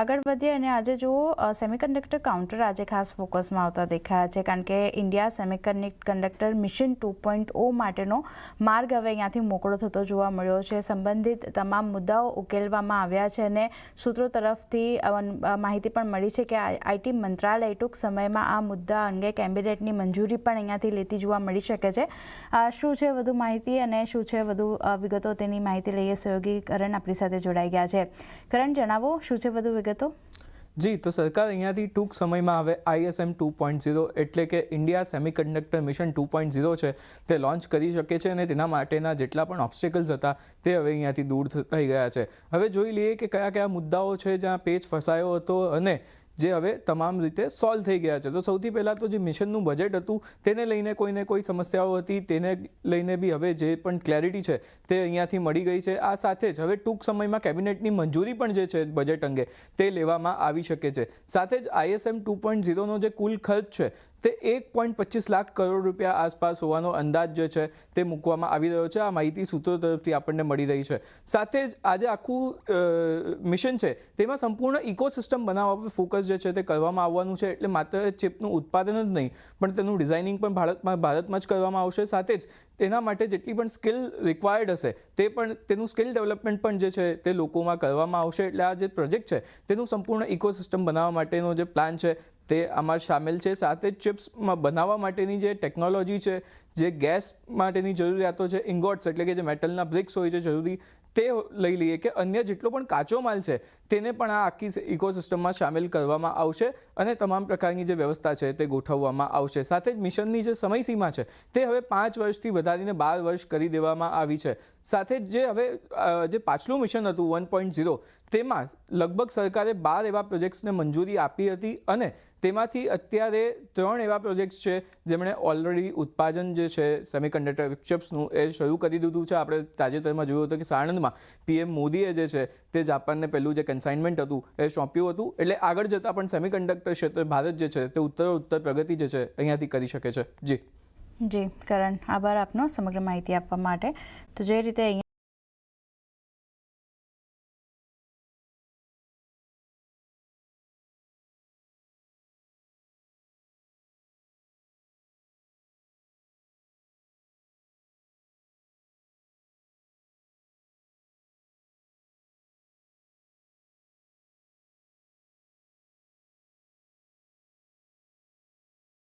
આગળ વધીએ અને આજે જુઓ સેમિકન્ડક્ટર કાઉન્ટર આજે ખાસ ફોકસમાં આવતા દેખાયા છે કારણ કે ઇન્ડિયા સેમિકન્ડક્ટર મિશન 2.0 માટેનો માર્ગ હવે અહીંયાથી મોકળો થતો જોવા મળ્યો છે। સંબંધિત તમામ મુદ્દાઓ ઉકેલવામાં આવ્યા છે અને સૂત્રો તરફથી માહિતી પણ મળી છે કે આઈટી મંત્રાલય ટૂંક સમયમાં આ મુદ્દા અંગે કેબિનેટની મંજૂરી પણ અહીંયાથી લેતી જોવા મળી શકે છે। શું છે વધુ માહિતી અને શું છે વધુ વિગતો તેની માહિતી લઈએ। સહયોગી કરણ આપણી સાથે જોડાઈ ગયા છે। કરણ, જણાવો શું છે વધુ જી, તો સરકાર અહીંયાથી ટૂંક સમયમાં હવે ISM 2.0 એટલે કે ઇન્ડિયા સેમિકન્ડક્ટર મિશન 2.0 છે તે લોન્ચ કરી શકે છે અને તેના માટેના જેટલા પણ ઓબ્સ્ટેકલ્સ હતા તે હવે અહીંયાથી દૂર થઈ ગયા છે। હવે જોઈ લઈએ કે કયા કયા મુદ્દાઓ છે જ્યાં પેચ ફસાયો હતો અને જે હવે તમામ રીતે સોલ્વ થઈ ગયા છે। તો સૌથી પહેલાં તો જે મિશનનું બજેટ હતું તેને લઈને કોઈને કોઈ સમસ્યાઓ હતી, તેને લઈને બી હવે જે પણ ક્લેરિટી છે તે અહીંયાથી મળી ગઈ છે। આ સાથે જ હવે ટૂંક સમયમાં કેબિનેટની મંજૂરી પણ જે છે બજેટ અંગે તે લેવામાં આવી શકે છે। સાથે જ ISM 2.0નો જે કુલ ખર્ચ છે તે 1.25 લાખ કરોડ રૂપિયા આસપાસ હોવાનો અંદાજ જે છે તે મૂકવામાં આવી રહ્યો છે। આ માહિતી સૂત્રો તરફથી આપણને મળી રહી છે। સાથે જ આજે આખું મિશન છે તેમાં સંપૂર્ણ ઇકોસિસ્ટમ બનાવવા પર ફોકસ જે છે તે કરવામાં આવવાનું છે। એટલે માત્ર ચિપનું ઉત્પાદન જ નહીં પણ તેનું ડિઝાઇનિંગ પણ ભારતમાં જ કરવામાં આવશે। સાથે જ તેના માટે જેટલી પણ સ્કિલ રિક્વાયર્ડ હશે તે પણ તેનું સ્કિલ ડેવલપમેન્ટ પણ જે છે તે લોકોમાં કરવામાં આવશે। એટલે આ જે પ્રોજેક્ટ છે તેનું સંપૂર્ણ ઇકોસિસ્ટમ બનાવવા માટેનો જે પ્લાન છે તે આમાં સામેલ છે। સાથે જ ચિપ્સમાં બનાવવા માટેની જે ટેકનોલોજી છે, જે ગેસ માટેની જરૂરિયાતો છે, ઇંગોટ્સ એટલે કે જે મેટલના બ્રિક્સ હોય છે જરૂરી, તે લઈ લઈએ કે અન્ય જેટલો પણ કાચો માલ છે તેને પણ આ આખી ઇકોસિસ્ટમમાં સામેલ કરવામાં આવશે અને તમામ પ્રકારની જે વ્યવસ્થા છે તે ગોઠવવામાં આવશે। સાથે જ મિશનની જે સમયસીમા છે તે હવે 5 વર્ષથી વધારીને 12 વર્ષ કરી દેવામાં આવી છે। સાથે જ જે પાછલું મિશન હતું 1.0 તેમાં લગભગ સરકારે 12 એવા પ્રોજેક્ટ્સને મંજૂરી આપી હતી અને તેમાંથી અત્યારે 3 એવા પ્રોજેક્ટ્સ છે જેમણે ઓલરેડી ઉત્પાદન જે છે સેમિકન્ડક્ટર ચિપ્સનું એ શરૂ કરી દીધું છે। આપણે તાજેતરમાં જોયું હતું કે સાણંદમાં PM મોદીએ જે છે તે જાપાનને પહેલું જે કન્સાઇનમેન્ટ હતું એ સોંપ્યું હતું। એટલે આગળ જતાં પણ સેમિકન્ડક્ટર ક્ષેત્રે ભારત જે છે તે ઉત્તરોત્તર પ્રગતિ જે છે અહીંયાથી કરી શકે છે। જી કરણ, આભાર આપનો સમગ્ર માહિતી આપવા માટે। તો જે રીતે